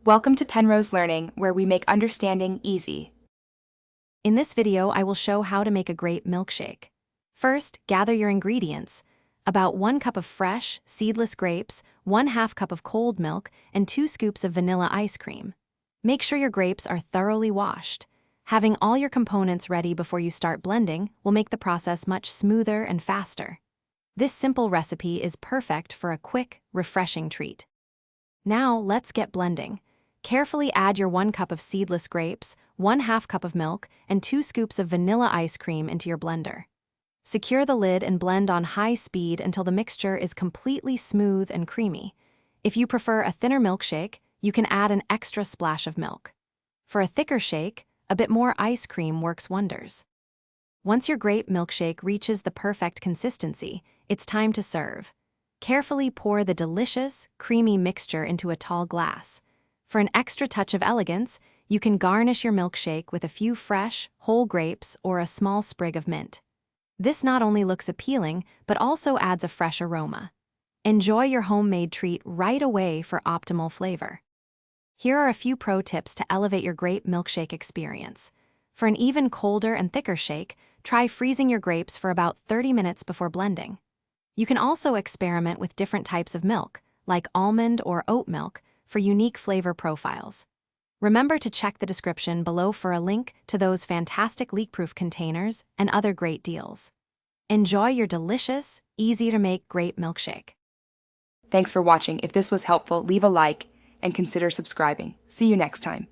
Welcome to Penrose Learning, where we make understanding easy. In this video, I will show how to make a grape milkshake. First, gather your ingredients. About 1 cup of fresh, seedless grapes, 1/2 cup of cold milk, and 2 scoops of vanilla ice cream. Make sure your grapes are thoroughly washed. Having all your components ready before you start blending will make the process much smoother and faster. This simple recipe is perfect for a quick, refreshing treat. Now, let's get blending. Carefully add your 1 cup of seedless grapes, 1/2 cup of milk, and 2 scoops of vanilla ice cream into your blender. Secure the lid and blend on high speed until the mixture is completely smooth and creamy. If you prefer a thinner milkshake, you can add an extra splash of milk. For a thicker shake, a bit more ice cream works wonders. Once your grape milkshake reaches the perfect consistency, it's time to serve. Carefully pour the delicious, creamy mixture into a tall glass. For an extra touch of elegance, you can garnish your milkshake with a few fresh, whole grapes or a small sprig of mint. This not only looks appealing, but also adds a fresh aroma. Enjoy your homemade treat right away for optimal flavor. Here are a few pro tips to elevate your grape milkshake experience. For an even colder and thicker shake, try freezing your grapes for about 30 minutes before blending. You can also experiment with different types of milk, like almond or oat milk, for unique flavor profiles. Remember to check the description below for a link to those fantastic leak-proof containers and other great deals. Enjoy your delicious, easy-to-make grape milkshake. Thanks for watching. If this was helpful, leave a like and consider subscribing. See you next time.